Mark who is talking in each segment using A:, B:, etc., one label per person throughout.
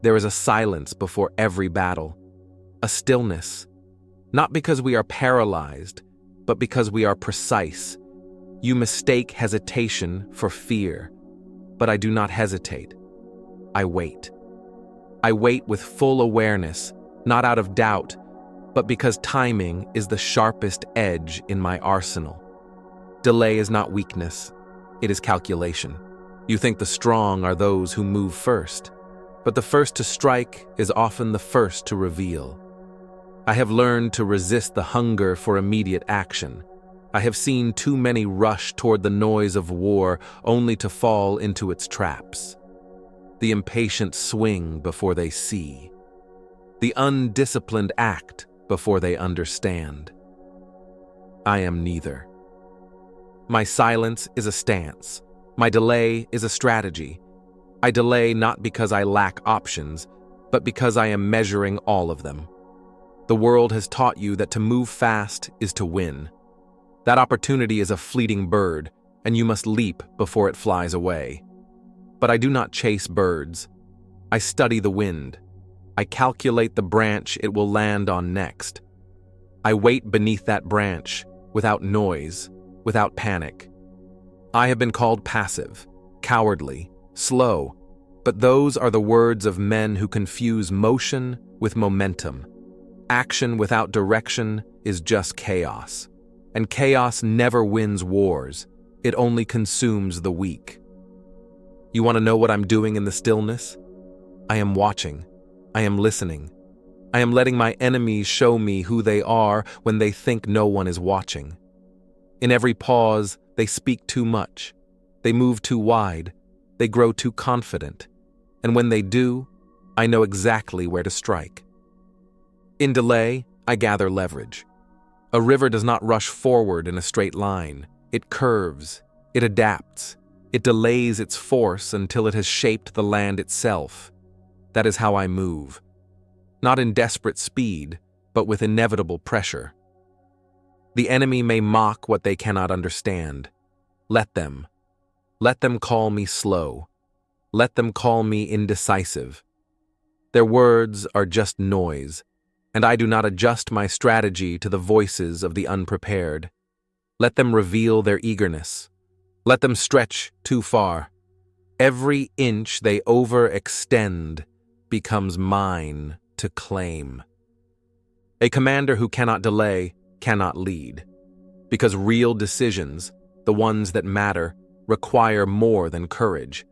A: There is a silence before every battle, a stillness, not because we are paralyzed, but because we are precise. You mistake hesitation for fear, but I do not hesitate. I wait. I wait with full awareness, not out of doubt, but because timing is the sharpest edge in my arsenal. Delay is not weakness, it is calculation. You think the strong are those who move first, but the first to strike is often the first to reveal. I have learned to resist the hunger for immediate action. I have seen too many rush toward the noise of war only to fall into its traps. The impatient swing before they see. The undisciplined act before they understand. I am neither. My silence is a stance. My delay is a strategy. I delay not because I lack options, but because I am measuring all of them. The world has taught you that to move fast is to win. That opportunity is a fleeting bird, and you must leap before it flies away. But I do not chase birds. I study the wind. I calculate the branch it will land on next. I wait beneath that branch, without noise, without panic. I have been called passive, cowardly, slow, but those are the words of men who confuse motion with momentum. Action without direction is just chaos, and chaos never wins wars. It only consumes the weak. You want to know what I'm doing in the stillness? I am watching. I am listening. I am letting my enemies show me who they are when they think no one is watching. In every pause, they speak too much. They move too wide. They grow too confident. And when they do, I know exactly where to strike. In delay, I gather leverage. A river does not rush forward in a straight line. It curves. It adapts. It delays its force until it has shaped the land itself. That is how I move. Not in desperate speed, but with inevitable pressure. The enemy may mock what they cannot understand. Let them. Let them call me slow. Let them call me indecisive. Their words are just noise, and I do not adjust my strategy to the voices of the unprepared. Let them reveal their eagerness. Let them stretch too far. Every inch they overextend becomes mine to claim. A commander who cannot delay cannot lead, because real decisions, the ones that matter, require more than courage.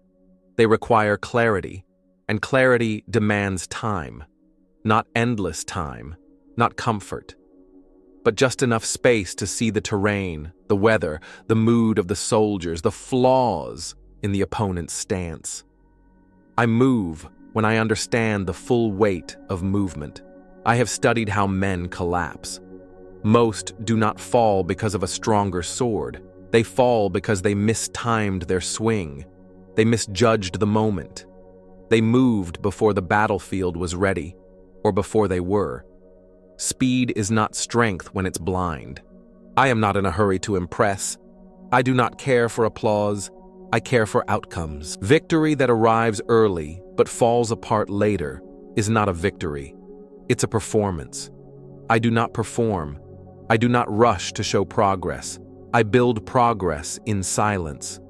A: They require clarity, and clarity demands time. Not endless time, not comfort, but just enough space to see the terrain, the weather, the mood of the soldiers, the flaws in the opponent's stance. I move when I understand the full weight of movement. I have studied how men collapse. Most do not fall because of a stronger sword. They fall because they mistimed their swing. They misjudged the moment. They moved before the battlefield was ready, or before they were. Speed is not strength when it's blind. I am not in a hurry to impress. I do not care for applause. I care for outcomes. Victory that arrives early but falls apart later is not a victory. It's a performance. I do not perform. I do not rush to show progress. I build progress in silence.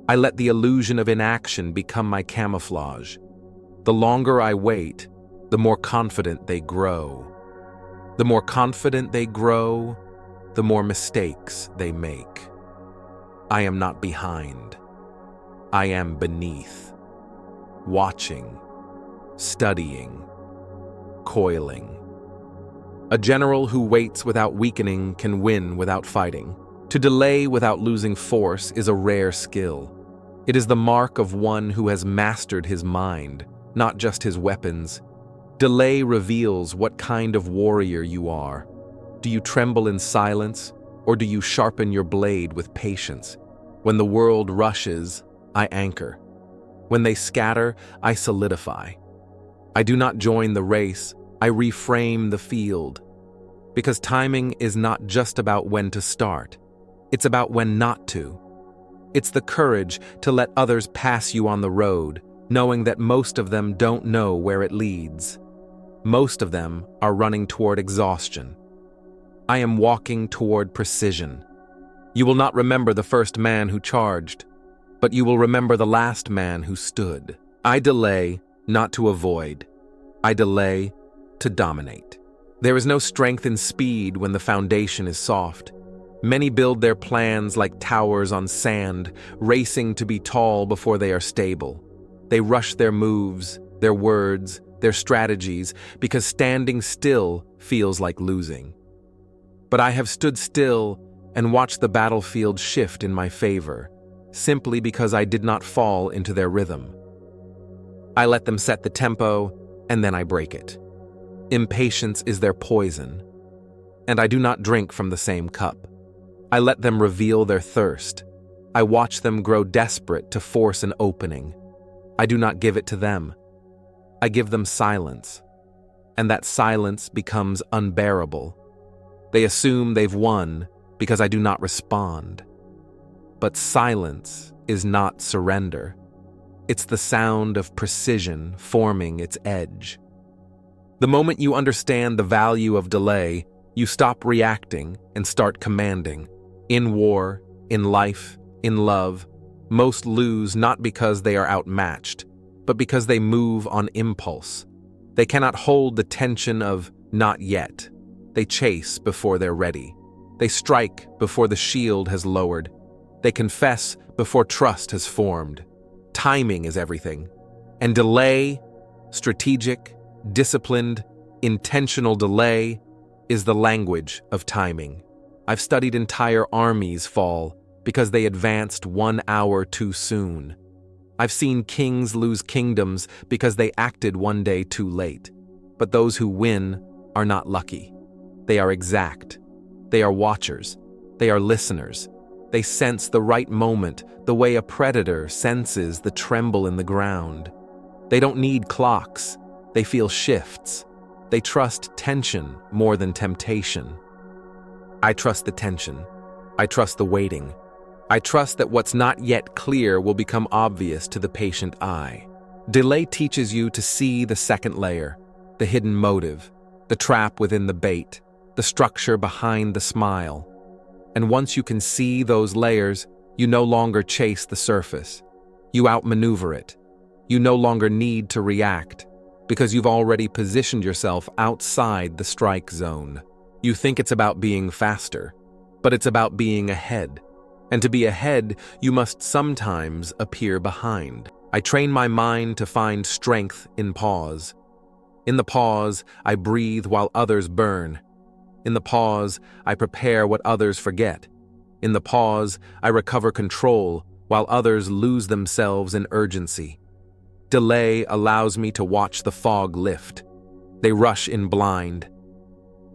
A: I let the illusion of inaction become my camouflage. The longer I wait, the more confident they grow. The more confident they grow, the more mistakes they make. I am not behind. I am beneath, watching, studying, coiling. A general who waits without weakening can win without fighting. To delay without losing force is a rare skill. It is the mark of one who has mastered his mind, not just his weapons. Delay reveals what kind of warrior you are. Do you tremble in silence, or do you sharpen your blade with patience? When the world rushes, I anchor. When they scatter, I solidify. I do not join the race, I reframe the field. Because timing is not just about when to start. It's about when not to. It's the courage to let others pass you on the road, knowing that most of them don't know where it leads. Most of them are running toward exhaustion. I am walking toward precision. You will not remember the first man who charged, but you will remember the last man who stood. I delay not to avoid. I delay to dominate. There is no strength in speed when the foundation is soft. Many build their plans like towers on sand, racing to be tall before they are stable. They rush their moves, their words, their strategies, because standing still feels like losing. But I have stood still and watched the battlefield shift in my favor, simply because I did not fall into their rhythm. I let them set the tempo, and then I break it. Impatience is their poison, and I do not drink from the same cup. I let them reveal their thirst. I watch them grow desperate to force an opening. I do not give it to them. I give them silence, and that silence becomes unbearable. They assume they've won because I do not respond. But silence is not surrender. It's the sound of precision forming its edge. The moment you understand the value of delay, you stop reacting and start commanding. In war, in life, in love, most lose not because they are outmatched, but because they move on impulse. They cannot hold the tension of not yet. They chase before they're ready. They strike before the shield has lowered. They confess before trust has formed. Timing is everything. And delay, strategic, disciplined, intentional delay, is the language of timing. I've studied entire armies fall because they advanced 1 hour too soon. I've seen kings lose kingdoms because they acted one day too late. But those who win are not lucky. They are exact. They are watchers. They are listeners. They sense the right moment, the way a predator senses the tremble in the ground. They don't need clocks. They feel shifts. They trust tension more than temptation. I trust the tension. I trust the waiting. I trust that what's not yet clear will become obvious to the patient eye. Delay teaches you to see the second layer, the hidden motive, the trap within the bait, the structure behind the smile. And once you can see those layers, you no longer chase the surface. You outmaneuver it. You no longer need to react, because you've already positioned yourself outside the strike zone. You think it's about being faster, but it's about being ahead. And to be ahead, you must sometimes appear behind. I train my mind to find strength in pause. In the pause, I breathe while others burn. In the pause, I prepare what others forget. In the pause, I recover control while others lose themselves in urgency. Delay allows me to watch the fog lift. They rush in blind.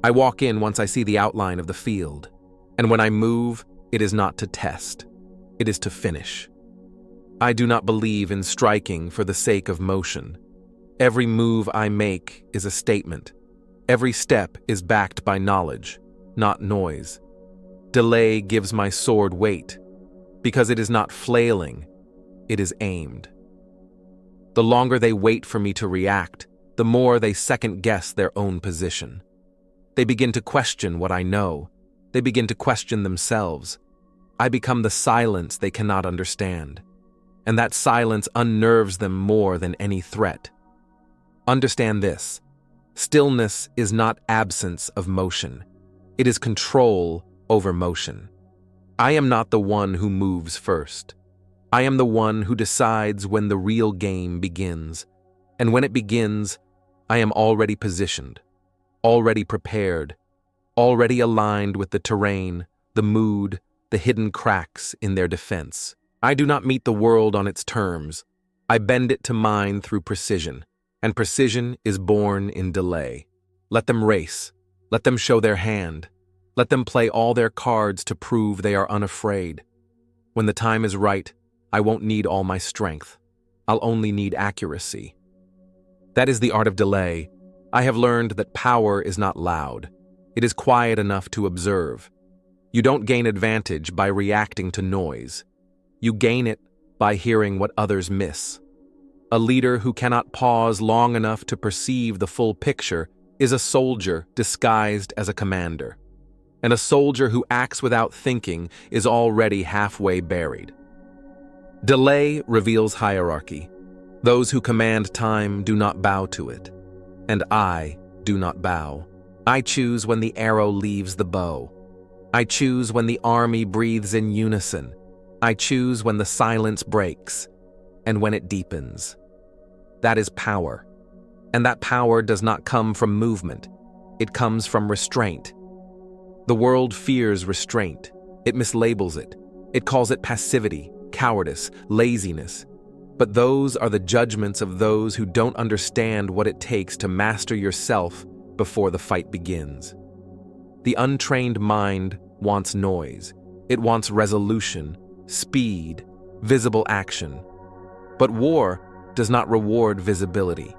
A: I walk in once I see the outline of the field. And when I move, it is not to test. It is to finish. I do not believe in striking for the sake of motion. Every move I make is a statement. Every step is backed by knowledge, not noise. Delay gives my sword weight, because it is not flailing, it is aimed. The longer they wait for me to react, the more they second-guess their own position. They begin to question what I know. They begin to question themselves. I become the silence they cannot understand, and that silence unnerves them more than any threat. Understand this: stillness is not absence of motion. It is control over motion. I am not the one who moves first. I am the one who decides when the real game begins, and when it begins, I am already positioned, already prepared, already aligned with the terrain, the mood, the hidden cracks in their defense. I do not meet the world on its terms. I bend it to mine through precision, and precision is born in delay. Let them race. Let them show their hand. Let them play all their cards to prove they are unafraid. When the time is right, I won't need all my strength. I'll only need accuracy. That is the art of delay. I have learned that power is not loud. It is quiet enough to observe. You don't gain advantage by reacting to noise. You gain it by hearing what others miss. A leader who cannot pause long enough to perceive the full picture is a soldier disguised as a commander. And a soldier who acts without thinking is already halfway buried. Delay reveals hierarchy. Those who command time do not bow to it. And I do not bow. I choose when the arrow leaves the bow. I choose when the army breathes in unison. I choose when the silence breaks and when it deepens. That is power. And that power does not come from movement. It comes from restraint. The world fears restraint. It mislabels it. It calls it passivity, cowardice, laziness. But those are the judgments of those who don't understand what it takes to master yourself before the fight begins. The untrained mind wants noise. It wants resolution, speed, visible action. But war does not reward visibility.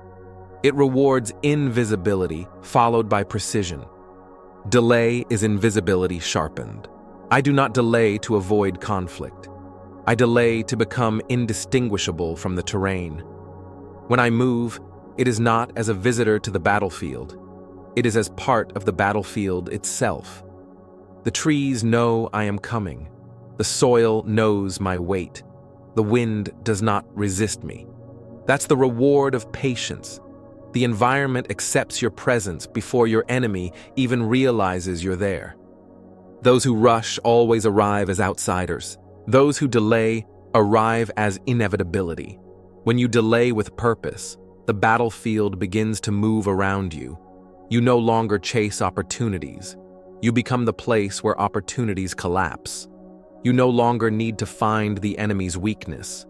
A: It rewards invisibility followed by precision. Delay is invisibility sharpened. I do not delay to avoid conflict. I delay to become indistinguishable from the terrain. When I move, it is not as a visitor to the battlefield. It is as part of the battlefield itself. The trees know I am coming. The soil knows my weight. The wind does not resist me. That's the reward of patience. The environment accepts your presence before your enemy even realizes you're there. Those who rush always arrive as outsiders. Those who delay arrive as inevitability. When you delay with purpose, the battlefield begins to move around you. You no longer chase opportunities. You become the place where opportunities collapse. You no longer need to find the enemy's weakness.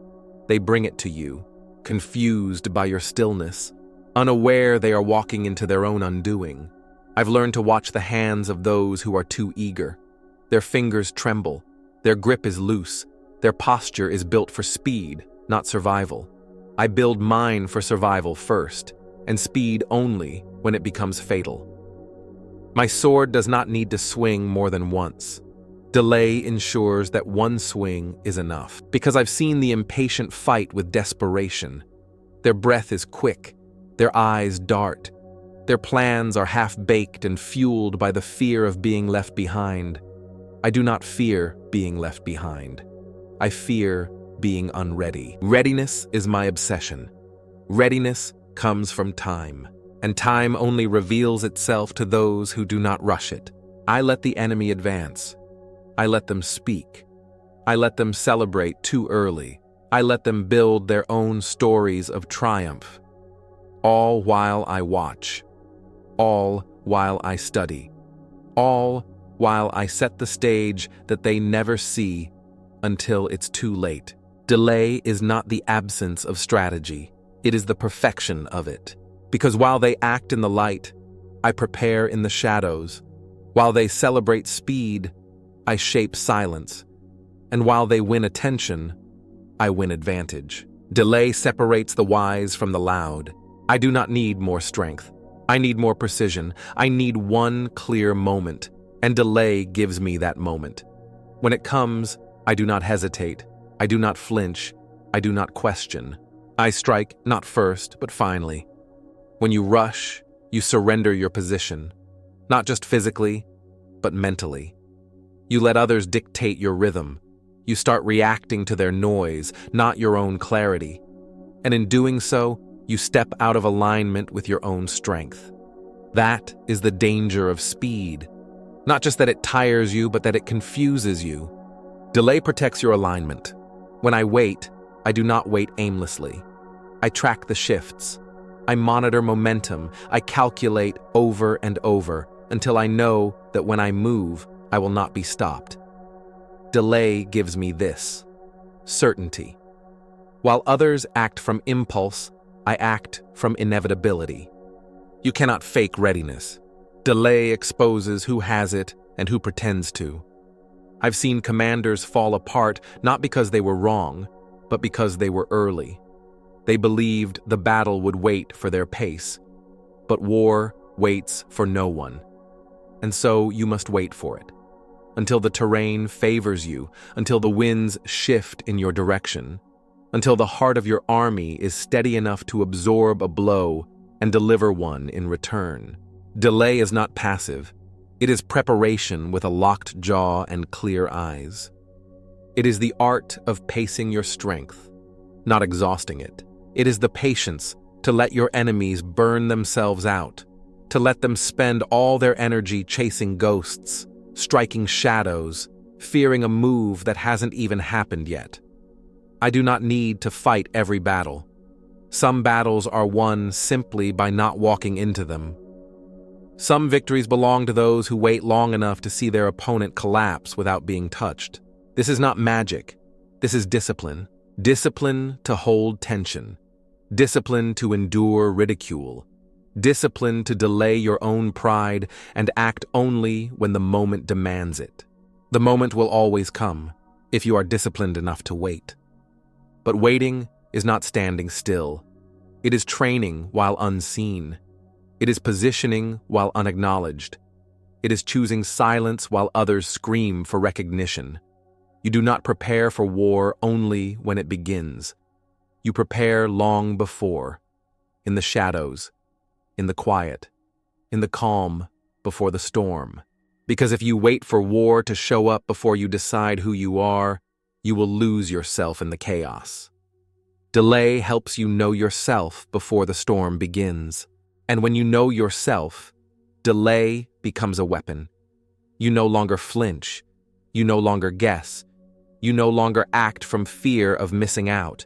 A: They bring it to you, confused by your stillness, unaware they are walking into their own undoing. I've learned to watch the hands of those who are too eager. Their fingers tremble. Their grip is loose. Their posture is built for speed, not survival. I build mine for survival first, and speed only when it becomes fatal. My sword does not need to swing more than once. Delay ensures that one swing is enough, because I've seen the impatient fight with desperation. Their breath is quick. Their eyes dart. Their plans are half-baked and fueled by the fear of being left behind. I do not fear being left behind. I fear being unready. Readiness is my obsession. Readiness comes from time, and time only reveals itself to those who do not rush it. I let the enemy advance. I let them speak. I let them celebrate too early. I let them build their own stories of triumph. All while I watch. All while I study. All while I set the stage that they never see until it's too late. Delay is not the absence of strategy. It is the perfection of it. Because while they act in the light, I prepare in the shadows. While they celebrate speed, I shape silence. And while they win attention, I win advantage. Delay separates the wise from the loud. I do not need more strength. I need more precision. I need one clear moment, and delay gives me that moment. When it comes, I do not hesitate. I do not flinch. I do not question. I strike not first, but finally. When you rush, you surrender your position, not just physically, but mentally. You let others dictate your rhythm. You start reacting to their noise, not your own clarity. And in doing so, you step out of alignment with your own strength. That is the danger of speed. Not just that it tires you, but that it confuses you. Delay protects your alignment. When I wait, I do not wait aimlessly. I track the shifts. I monitor momentum. I calculate over and over until I know that when I move, I will not be stopped. Delay gives me this: certainty. While others act from impulse, I act from inevitability. You cannot fake readiness. Delay exposes who has it and who pretends to. I've seen commanders fall apart not because they were wrong, but because they were early. They believed the battle would wait for their pace. But war waits for no one. And so you must wait for it. Until the terrain favors you, until the winds shift in your direction. until the heart of your army is steady enough to absorb a blow and deliver one in return. Delay is not passive. It is preparation with a locked jaw and clear eyes. It is the art of pacing your strength, not exhausting it. It is the patience to let your enemies burn themselves out, to let them spend all their energy chasing ghosts, striking shadows, fearing a move that hasn't even happened yet. I do not need to fight every battle. Some battles are won simply by not walking into them. Some victories belong to those who wait long enough to see their opponent collapse without being touched. This is not magic. This is discipline. Discipline to hold tension. Discipline to endure ridicule. Discipline to delay your own pride and act only when the moment demands it. The moment will always come, if you are disciplined enough to wait. But waiting is not standing still. It is training while unseen. It is positioning while unacknowledged. It is choosing silence while others scream for recognition. You do not prepare for war only when it begins. You prepare long before, in the shadows, in the quiet, in the calm before the storm. Because if you wait for war to show up before you decide who you are, you will lose yourself in the chaos. Delay helps you know yourself before the storm begins. And when you know yourself, delay becomes a weapon. You no longer flinch. You no longer guess. You no longer act from fear of missing out.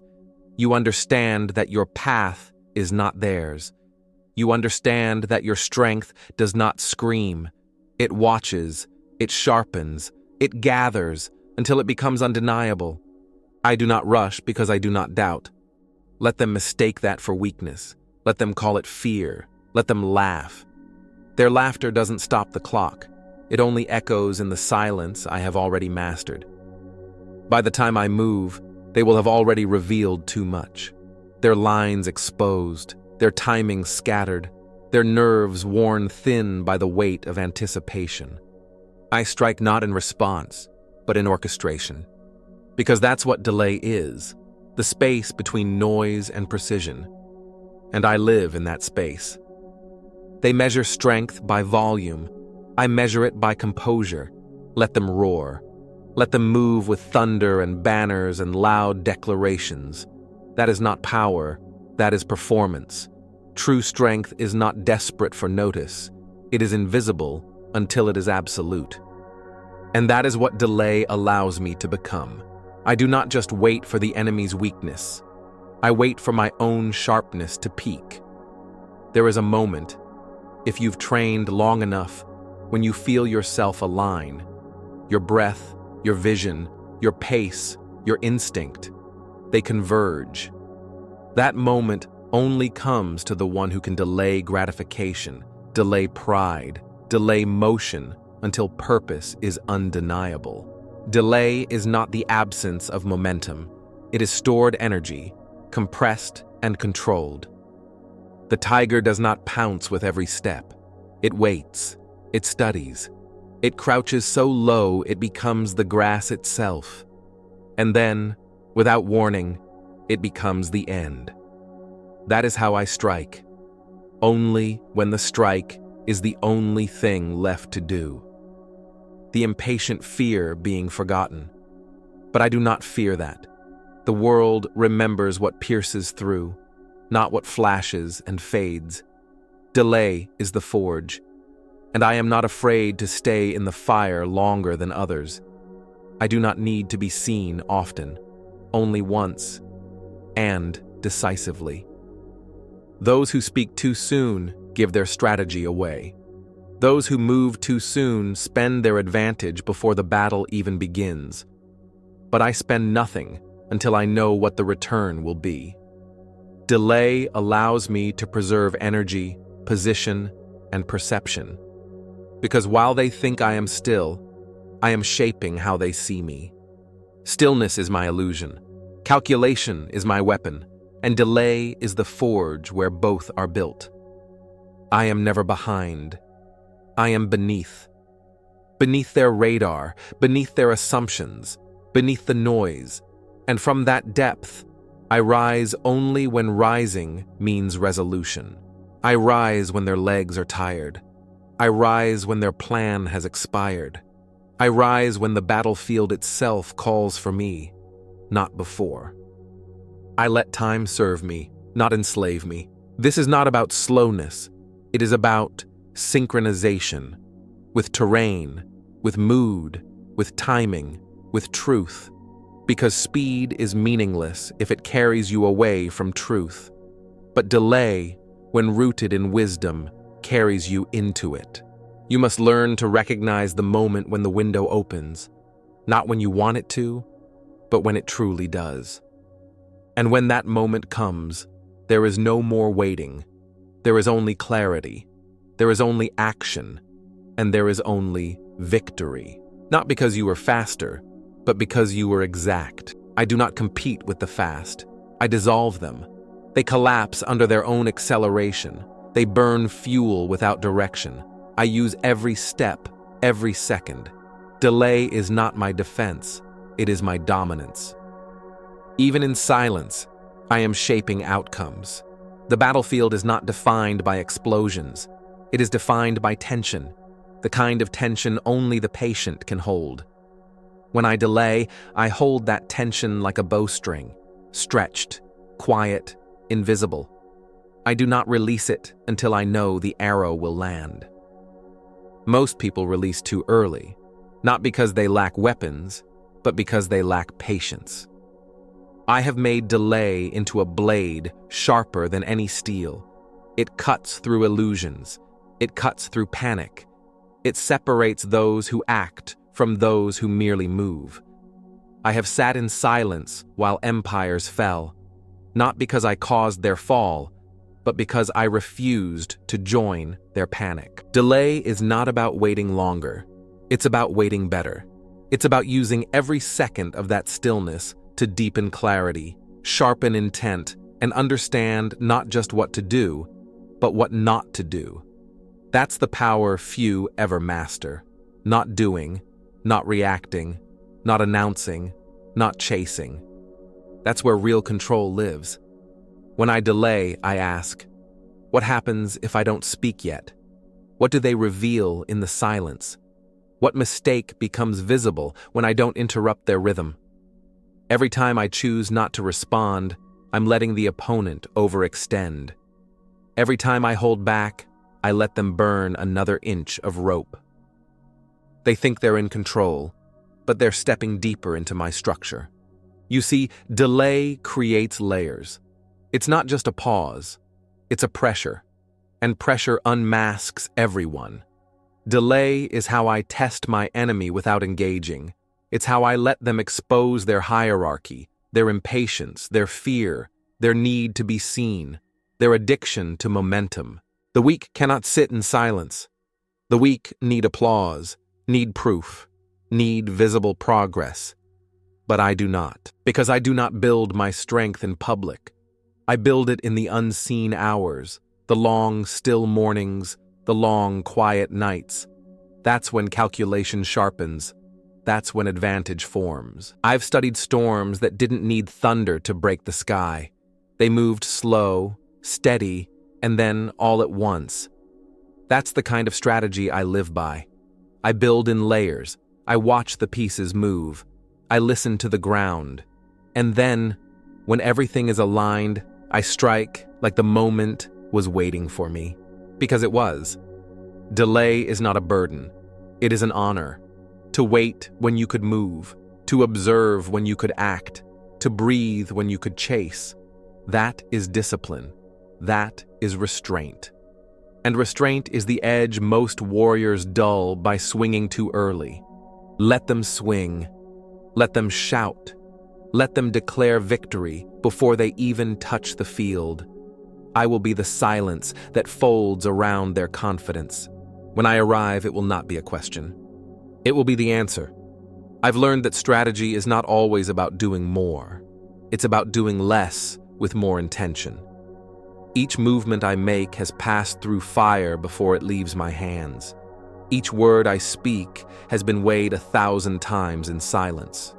A: You understand that your path is not theirs. You understand that your strength does not scream. It watches, it sharpens, it gathers until it becomes undeniable. I do not rush because I do not doubt. Let them mistake that for weakness. Let them call it fear. Let them laugh. Their laughter doesn't stop the clock. It only echoes in the silence I have already mastered. By the time I move, they will have already revealed too much. Their lines exposed, their timing scattered, their nerves worn thin by the weight of anticipation. I strike not in response, but in orchestration. Because that's what delay is, the space between noise and precision. And I live in that space. They measure strength by volume. I measure it by composure. Let them roar. Let them move with thunder and banners and loud declarations. That is not power, that is performance. True strength is not desperate for notice. It is invisible until it is absolute. And that is what delay allows me to become. I do not just wait for the enemy's weakness. I wait for my own sharpness to peak. There is a moment, if you've trained long enough, when you feel yourself align. Your breath, your vision, your pace, your instinct, they converge. That moment only comes to the one who can delay gratification, delay pride, delay motion until purpose is undeniable. Delay is not the absence of momentum. It is stored energy, compressed and controlled. The tiger does not pounce with every step. It waits. It studies. It crouches so low it becomes the grass itself. And then, without warning, it becomes the end. That is how I strike. Only when the strike is the only thing left to do. The impatient fear being forgotten. But I do not fear that. The world remembers what pierces through, not what flashes and fades. Delay is the forge, and I am not afraid to stay in the fire longer than others. I do not need to be seen often, only once, and decisively. Those who speak too soon give their strategy away. Those who move too soon spend their advantage before the battle even begins. But I spend nothing until I know what the return will be. Delay allows me to preserve energy, position, and perception. Because while they think I am still, I am shaping how they see me. Stillness is my illusion. Calculation is my weapon. And delay is the forge where both are built. I am never behind. I am beneath. Beneath their radar, beneath their assumptions, beneath the noise. And from that depth, I rise only when rising means resolution. I rise when their legs are tired. I rise when their plan has expired. I rise when the battlefield itself calls for me, not before. I let time serve me, not enslave me. This is not about slowness. It is about synchronization, with terrain, with mood, with timing, with truth. Because speed is meaningless if it carries you away from truth. But delay, when rooted in wisdom, carries you into it. You must learn to recognize the moment when the window opens, not when you want it to, but when it truly does. And when that moment comes, there is no more waiting. There is only clarity. There is only action. And there is only victory. Not because you were faster, but because you were exact. I do not compete with the fast. I dissolve them. They collapse under their own acceleration. They burn fuel without direction. I use every step, every second. Delay is not my defense. It is my dominance. Even in silence, I am shaping outcomes. The battlefield is not defined by explosions. It is defined by tension, the kind of tension only the patient can hold. When I delay, I hold that tension like a bowstring, stretched, quiet, invisible. I do not release it until I know the arrow will land. Most people release too early, not because they lack weapons, but because they lack patience. I have made delay into a blade sharper than any steel. It cuts through illusions. It cuts through panic. It separates those who act from those who merely move. I have sat in silence while empires fell, not because I caused their fall, but because I refused to join their panic. Delay is not about waiting longer. It's about waiting better. It's about using every second of that stillness to deepen clarity, sharpen intent, and understand not just what to do, but what not to do. That's the power few ever master. Not doing, not reacting, not announcing, not chasing. That's where real control lives. When I delay, I ask, what happens if I don't speak yet? What do they reveal in the silence? What mistake becomes visible when I don't interrupt their rhythm? Every time I choose not to respond, I'm letting the opponent overextend. Every time I hold back, I let them burn another inch of rope. They think they're in control, but they're stepping deeper into my structure. You see, delay creates layers. It's not just a pause, it's a pressure, and pressure unmasks everyone. Delay is how I test my enemy without engaging. It's how I let them expose their hierarchy, their impatience, their fear, their need to be seen, their addiction to momentum. The weak cannot sit in silence. The weak need applause, need proof, need visible progress. But I do not, because I do not build my strength in public. I build it in the unseen hours, the long, still mornings, the long, quiet nights. That's when calculation sharpens. That's when advantage forms. I've studied storms that didn't need thunder to break the sky. They moved slow, steady, and then all at once. That's the kind of strategy I live by. I build in layers. I watch the pieces move. I listen to the ground. And then, when everything is aligned, I strike like the moment was waiting for me. Because it was. Delay is not a burden. It is an honor. To wait when you could move. To observe when you could act. To breathe when you could chase. That is discipline. That is restraint. And restraint is the edge most warriors dull by swinging too early. Let them swing. Let them shout. Let them declare victory before they even touch the field. I will be the silence that folds around their confidence. When I arrive, it will not be a question. It will be the answer. I've learned that strategy is not always about doing more. It's about doing less with more intention. Each movement I make has passed through fire before it leaves my hands. Each word I speak has been weighed 1,000 times in silence.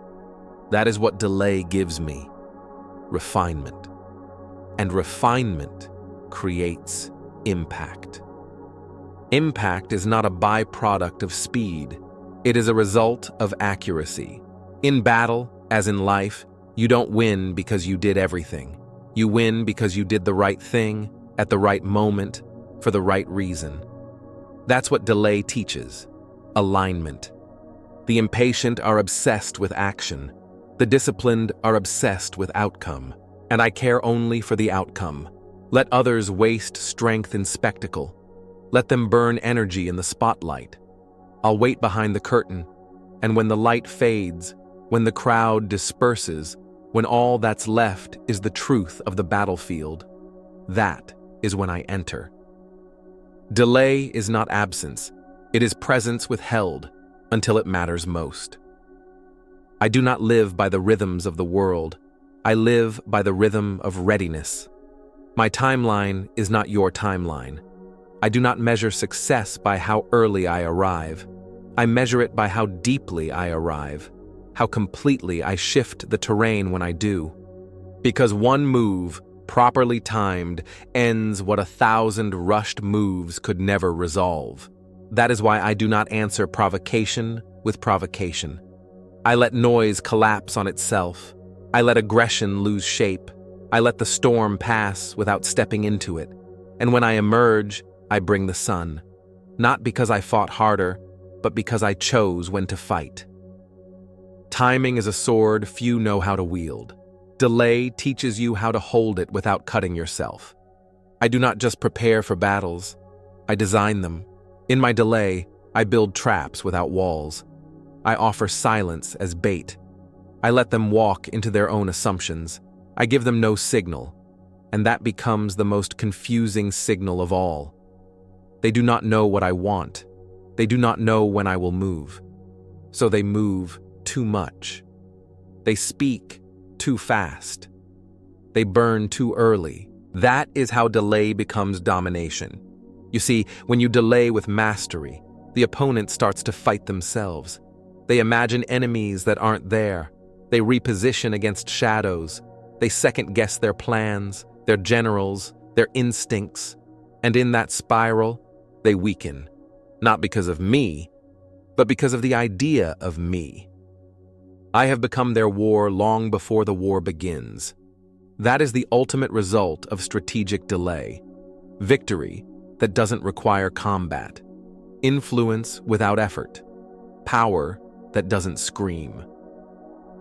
A: That is what delay gives me. refinement. And refinement creates impact. Impact is not a byproduct of speed. It is a result of accuracy. In battle, as in life, you don't win because you did everything. You win because you did the right thing, at the right moment, for the right reason. That's what delay teaches. Alignment. The impatient are obsessed with action. The disciplined are obsessed with outcome. And I care only for the outcome. Let others waste strength in spectacle. Let them burn energy in the spotlight. I'll wait behind the curtain, and when the light fades, when the crowd disperses, when all that's left is the truth of the battlefield, that is when I enter. Delay is not absence. It is presence withheld until it matters most. I do not live by the rhythms of the world. I live by the rhythm of readiness. My timeline is not your timeline. I do not measure success by how early I arrive. I measure it by how deeply I arrive, how completely I shift the terrain when I do. Because one move, properly timed, ends what 1,000 rushed moves could never resolve. That is why I do not answer provocation with provocation. I let noise collapse on itself. I let aggression lose shape. I let the storm pass without stepping into it. And when I emerge, I bring the sun. Not because I fought harder, but because I chose when to fight. Timing is a sword few know how to wield. Delay teaches you how to hold it without cutting yourself. I do not just prepare for battles. I design them. In my delay, I build traps without walls. I offer silence as bait. I let them walk into their own assumptions. I give them no signal, and that becomes the most confusing signal of all. They do not know what I want. They do not know when I will move. So they move too much. They speak too fast. They burn too early. That is how delay becomes domination. You see, when you delay with mastery, the opponent starts to fight themselves. They imagine enemies that aren't there. They reposition against shadows. They second-guess their plans, their generals, their instincts. And in that spiral, they weaken. Not because of me, but because of the idea of me. I have become their war long before the war begins. That is the ultimate result of strategic delay. Victory that doesn't require combat. Influence without effort. Power that doesn't scream.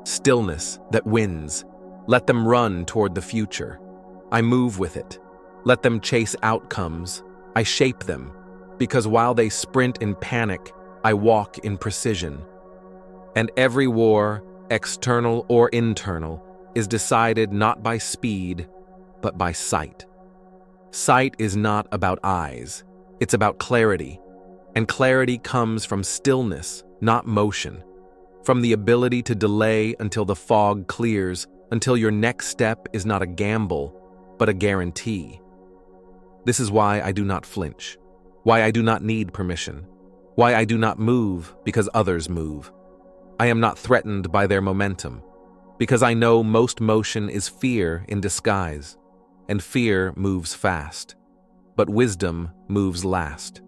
A: Stillness that wins. Let them run toward the future. I move with it. Let them chase outcomes. I shape them. Because while they sprint in panic, I walk in precision. And every war, external or internal, is decided not by speed, but by sight. Sight is not about eyes. It's about clarity. And clarity comes from stillness, not motion. From the ability to delay until the fog clears, until your next step is not a gamble, but a guarantee. This is why I do not flinch. Why I do not need permission. Why I do not move because others move. I am not threatened by their momentum, because I know most motion is fear in disguise, and fear moves fast, but wisdom moves last.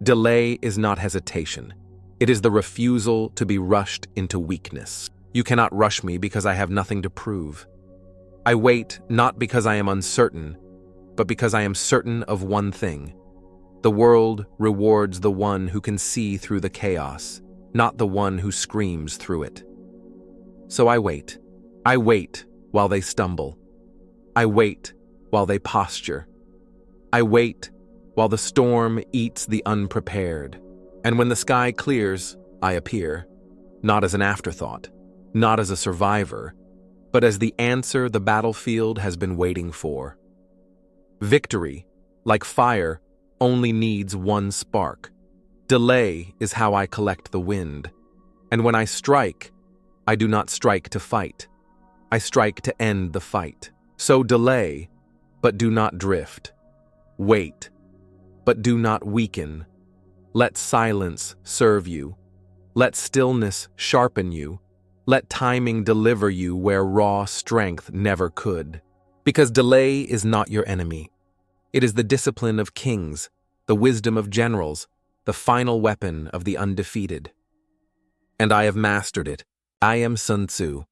A: Delay is not hesitation. It is the refusal to be rushed into weakness. You cannot rush me because I have nothing to prove. I wait not because I am uncertain, but because I am certain of one thing. The world rewards the one who can see through the chaos, not the one who screams through it. So I wait. I wait while they stumble. I wait while they posture. I wait while the storm eats the unprepared. And when the sky clears, I appear, not as an afterthought, not as a survivor, but as the answer the battlefield has been waiting for. Victory, like fire, only needs one spark. Delay is how I collect the wind. And when I strike, I do not strike to fight. I strike to end the fight. So delay, but do not drift. Wait, but do not weaken. Let silence serve you. Let stillness sharpen you. Let timing deliver you where raw strength never could. Because delay is not your enemy. It is the discipline of kings, the wisdom of generals, the final weapon of the undefeated. And I have mastered it. I am Sun Tzu,